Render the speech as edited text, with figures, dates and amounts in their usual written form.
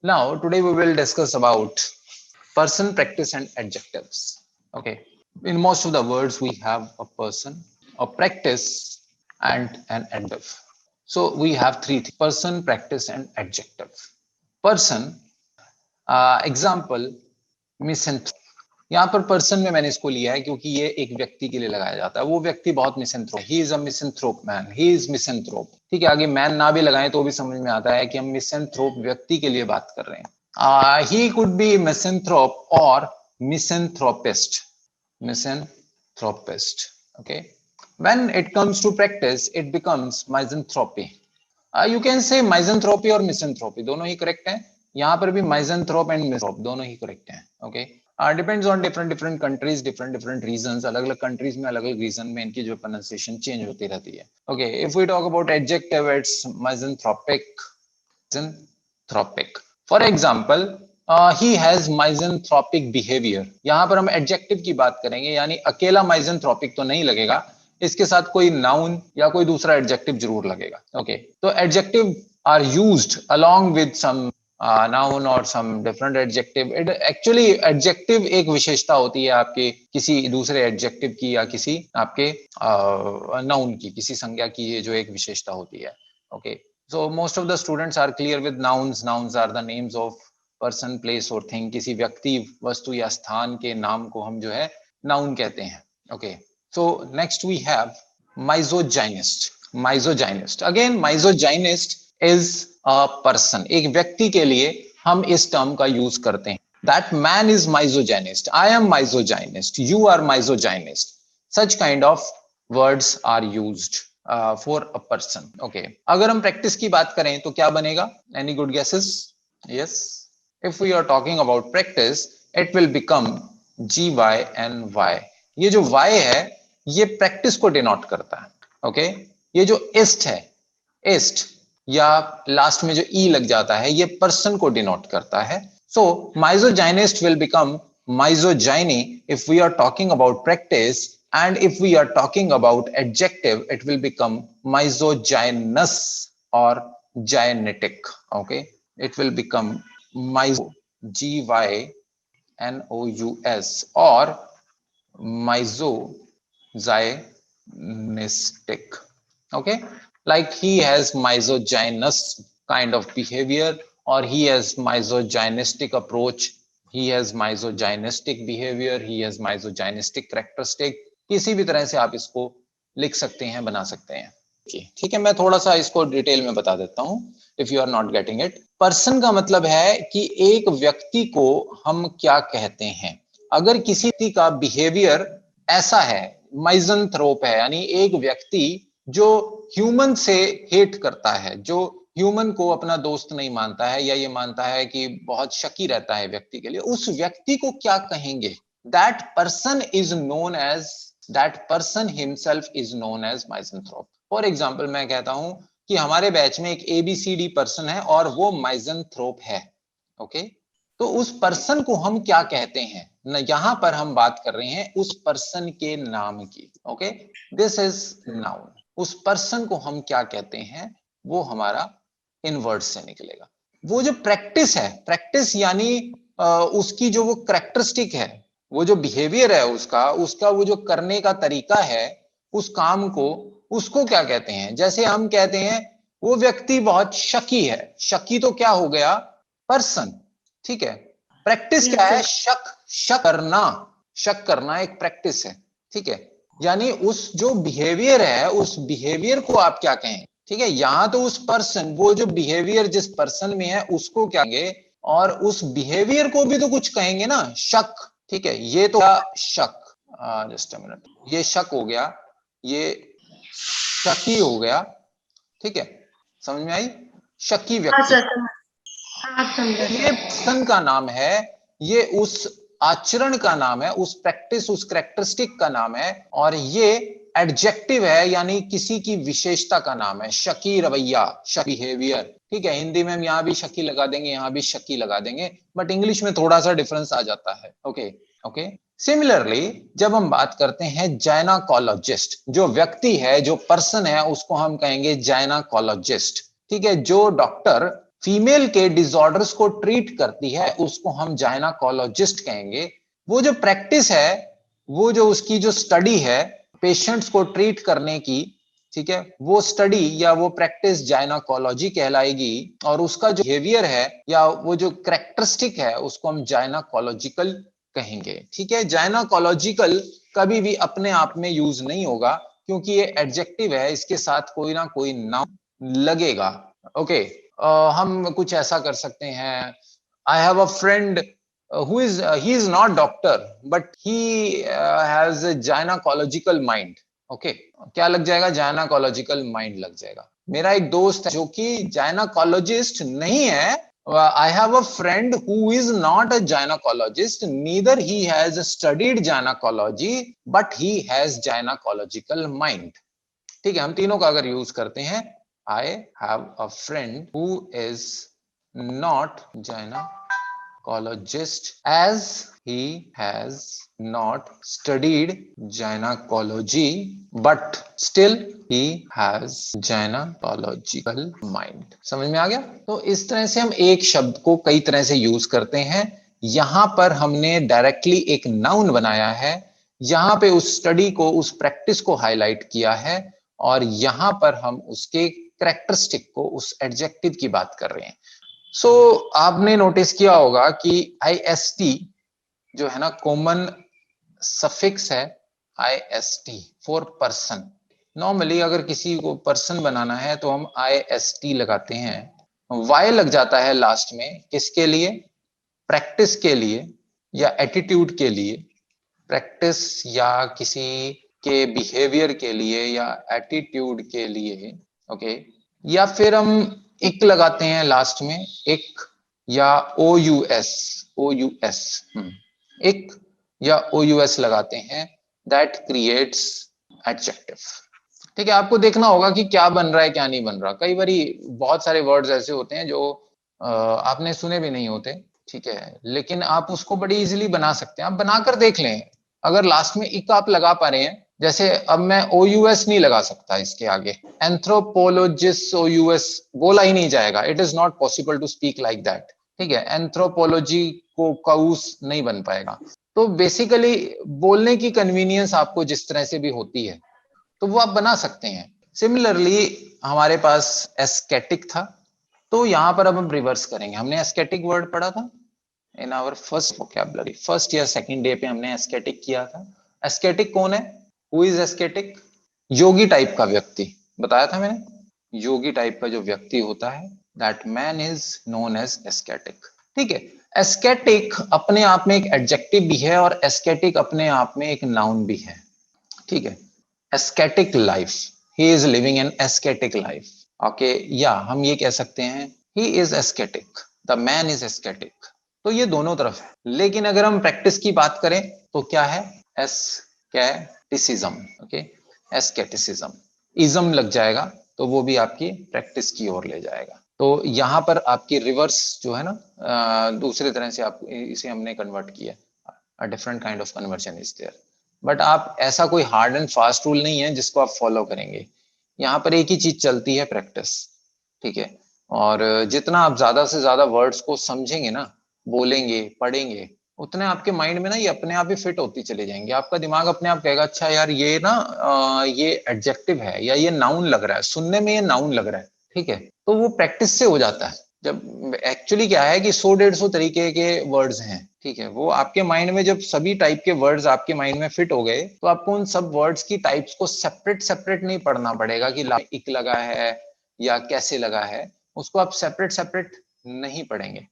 Now, today we will discuss about person, practice, and adjectives. Okay. In most of the words, we have a person, a practice, and an adjective. So we have three things: person, practice, and adjective. Person, example misanthrope. यहाँ पर person में मैंने इसको लिया है क्योंकि ये एक व्यक्ति के लिए लगाया जाता है. वो व्यक्ति बहुत misanthrope, he is a misanthrope man, he is misanthrope. ठीक है, आगे मैन ना भी लगाएं तो भी समझ में आता है कि हम मिसेंथ्रोप व्यक्ति के लिए बात कर रहे हैं. ही कुड बी मिसेंथ्रोप और मिसेंथ्रोपिस्ट. मिसेंथ्रोपिस्ट. Okay. When it comes to practice, it becomes misanthropy. You can say misanthropy और misanthropy दोनों ही करेक्ट हैं. यहाँ पर भी misanthrope and misanthrope दोनों ही करेक्ट हैं. Okay. Depends on different countries, different reasons. अलग अलग कंट्रीज में अलग अलग रीजन में इनकी जो प्रोनाउंसिएशन चेंज होती रहती है. Okay. If we talk about adjective, it's misanthropic. For example, he has misanthropic behaviour. यहाँ पर हम एडजेक्टिव की बात करेंगे, यानी अकेला misanthropic तो नहीं लगेगा, इसके साथ कोई नाउन या कोई दूसरा एडजेक्टिव जरूर लगेगा. ओके. तो adjective are used along with some noun और some different adjective. Actually adjective एक विशेषता होती है आपके किसी दूसरे एडजेक्टिव की या किसी आपके नाउन की, किसी संज्ञा की, ये जो एक विशेषता होती है. Okay. So most of the students are clear with nouns. Nouns are the names of person, place और थिंग. किसी व्यक्ति, वस्तु या स्थान के नाम को हम जो है नाउन कहते हैं. Okay. So next we have misogynist. Misogynist. Again, misogynist is a person. एक व्यक्ति के लिए हम इस टर्म का यूज करते हैं. That man is misogynist. I am misogynist. You are misogynist. Such kind of words are used for a person. Okay. अगर हम practice की बात करें तो क्या बनेगा? Any good guesses? Yes. If we are talking about practice, it will become GYNY. ये जो Y है ये प्रैक्टिस को डिनोट करता है. ओके. ये जो इस्ट है, इस्ट या लास्ट में जो ई लग जाता है, ये पर्सन को डिनोट करता है. So misogynist will become misogyny if we are talking about practice, and if we are talking about adjective it will become misogynous और जाइनेटिक. Okay. It will become miso, GYNOUS, और misogynistic. Okay, like he has misogynous kind of behavior, or he has misogynistic approach, he has misogynistic behavior, he has misogynistic characteristic. किसी भी तरह से आप इसको लिख सकते हैं, बना सकते हैं. ठीक है, मैं थोड़ा सा इसको डिटेल में बता देता हूं. If you are not getting it, person का मतलब है कि एक व्यक्ति को हम क्या कहते हैं. अगर किसी का बिहेवियर ऐसा है, माइजनथ्रोप है, यानी एक व्यक्ति जो ह्यूमन से हेट करता है, जो ह्यूमन को अपना दोस्त नहीं मानता है, या ये मानता है कि बहुत शकी रहता है व्यक्ति के लिए, उस व्यक्ति को क्या कहेंगे? That person is known as, that person himself is known as misanthrope. For example, मैं कहता हूं कि हमारे बैच में एक ABCD पर्सन है और वो माइजनथ्रोप है. ओके. तो उस पर्सन को हम क्या कहते हैं? यहां पर हम बात कर रहे हैं उस पर्सन के नाम की. ओके. This is noun. उस पर्सन को हम क्या कहते हैं वो हमारा इन वर्ड से निकलेगा. वो जो प्रैक्टिस है, प्रैक्टिस यानी उसकी जो वो कैरेक्टरिस्टिक है, वो जो बिहेवियर है उसका वो जो करने का तरीका है उस काम को, उसको क्या कहते हैं? जैसे हम कहते हैं वो व्यक्ति बहुत शकी है. शकी तो क्या हो गया? पर्सन. ठीक है. प्रैक्टिस क्या है? शक करना एक प्रैक्टिस है. ठीक है. यानी उस जो बिहेवियर है, उस बिहेवियर को आप क्या कहें? ठीक है. यहां तो उस पर्सन, वो जो बिहेवियर जिस पर्सन में है उसको क्या कहेंगे, और उस बिहेवियर को भी तो कुछ कहेंगे ना, शक. ठीक है. ये तो शक, जस्ट अ मिनट, ये शक हो गया, ये शकी हो गया. ठीक है. समझ में आई? शकी व्यक्ति. ये पर्सन का नाम है, ये उस आचरण का नाम है, उस प्रैक्टिस, उस कैरेक्टरिस्टिक का नाम है, और ये एडजेक्टिव है, यानी किसी की विशेषता का नाम है. शकी रवैया, शकी बिहेवियर. ठीक है. हिंदी में हम यहां भी शकी लगा देंगे, यहां भी शकी लगा देंगे, बट इंग्लिश में थोड़ा सा डिफरेंस आ जाता है. ओके. ओके. सिमिलरली जब हम बात करते हैं जाइनाकोलॉजिस्ट, जो व्यक्ति है, जो पर्सन है, उसको हम कहेंगे जाइनाकोलॉजिस्ट. ठीक है. जो डॉक्टर फीमेल के डिसऑर्डर्स को ट्रीट करती है उसको हम जाइनाकोलॉजिस्ट कहेंगे। वो जो प्रैक्टिस है, वो जो उसकी जो स्टडी है पेशेंट्स को ट्रीट करने की, ठीक है, वो स्टडी या वो प्रैक्टिस जाइनाकोलॉजी कहलाएगी। और उसका जो बिहेवियर है या वो जो कैरेक्टरिस्टिक है उसको हम जाइनाकोलॉजिकल कहेंगे। ठीक है, जाइनाकोलॉजिकल कभी भी अपने आप में यूज नहीं होगा क्योंकि ये एडजेक्टिव है, इसके साथ कोई ना कोई नाउन लगेगा। ओके, हम कुछ ऐसा कर सकते हैं, I have a friend who is he is not doctor but he has a gynecological mind. Okay, क्या लग जाएगा? जाइनाकोलॉजिकल माइंड लग जाएगा। मेरा एक दोस्त है जो कि जाइनाकोलॉजिस्ट नहीं है, I have a friend who is not a gynaecologist, neither he has studied gynaecology but he has gynaecological mind. ठीक है, हम तीनों का अगर यूज करते हैं, I have a friend who is not gynecologist as he has not studied gynecology but still he has gynecological mind। समझ में आ गया? तो इस तरह से हम एक शब्द को कई तरह से यूज करते हैं। यहां पर हमने डायरेक्टली एक नाउन बनाया है, यहां पे उस स्टडी को, उस प्रैक्टिस को हाईलाइट किया है, और यहां पर हम उसके कैरेक्टरिस्टिक को, उस एडजेक्टिव की बात कर रहे हैं। सो आपने नोटिस किया होगा कि IST जो है ना, कॉमन सफिक्स है IST फॉर पर्सन। नॉर्मली अगर किसी को पर्सन बनाना है तो हम IST लगाते हैं। Y लग जाता है लास्ट में, किसके लिए? प्रैक्टिस के लिए या एटीट्यूड के लिए। प्रैक्टिस या किसी के बिहेवियर के लिए या एटीट्यूड के लिए। ओके, या फिर हम इक लगाते हैं लास्ट में, इक या OUS इक या OUS लगाते हैं, दैट क्रिएट्स एडजेक्टिव। ठीक है, आपको देखना होगा कि क्या बन रहा है क्या नहीं बन रहा। कई बारी बहुत सारे वर्ड्स ऐसे होते हैं जो आपने सुने भी नहीं होते, ठीक है, लेकिन आप उसको बड़ी इजीली बना सकते हैं। आप बनाकर देख लें, अगर लास्ट में इक आप लगा पा रहे हैं, जैसे अब मैं OUS नहीं लगा सकता इसके आगे, एंथ्रोपोलॉजिस्ट OUS बोला ही नहीं जाएगा, it is not possible to speak like that. ठीक है, एंथ्रोपोलॉजी को काउस नहीं बन पाएगा। तो बेसिकली बोलने की कन्वीनियंस आपको जिस तरह से भी होती है तो वो आप बना सकते हैं। सिमिलरली हमारे पास एस्केटिक था, तो यहां पर अब हम रिवर्स करेंगे। हमने एस्केटिक वर्ड पढ़ा था in our first vocabulary, first या सेकंड डे पे हमने एस्केटिक किया था। एस्केटिक कौन है? Who is ascetic? योगी टाइप का व्यक्ति, बताया था मैंने। योगी टाइप का जो व्यक्ति होता है, that man is known as ascetic. ठीक है, एस्केटिक अपने आप में एक एडजेक्टिव भी है और एस्केटिक अपने आप में एक नाउन भी है। ठीक है, ascetic life, he is living an ascetic life. Okay, या हम ये कह सकते हैं he is ascetic, the man is ascetic. तो ये दोनों तरफ है। लेकिन अगर हम प्रैक्टिस की बात करें तो क्या है? एस्केटिसिज्म। ओके, एस्केटिसिज्म, इज्म लग जाएगा तो वो भी आपकी प्रैक्टिस की ओर ले जाएगा। तो यहां पर आपकी रिवर्स जो है ना, दूसरे तरह से आप इसे हमने कन्वर्ट किया, a different kind of conversion is there. But आप ऐसा कोई हार्ड एंड फास्ट रूल नहीं है जिसको आप फॉलो करेंगे। यहाँ पर एक ही चीज चलती है, प्रैक्टिस। ठीक है, और जितना आप ज्यादा से ज्यादा वर्ड्स को समझेंगे ना, बोलेंगे, पढ़ेंगे, उतने आपके माइंड में ना ये अपने आप ही फिट होती चले जाएंगे। आपका दिमाग अपने आप कहेगा अच्छा यार ये ना ये एडजेक्टिव है या ये नाउन लग रहा है, सुनने में ये नाउन लग रहा है। ठीक है, तो वो प्रैक्टिस से हो जाता है। जब एक्चुअली क्या है कि 100-150 तरीके के वर्ड्स हैं, ठीक है, वो आपके माइंड में जब सभी टाइप के वर्ड्स आपके माइंड में फिट हो गए तो आपको उन सब वर्ड्स की टाइप्स को सेपरेट सेपरेट नहीं पढ़ना पड़ेगा कि इक लगा है या कैसे लगा है, उसको आप सेपरेट सेपरेट नहीं पढ़ेंगे।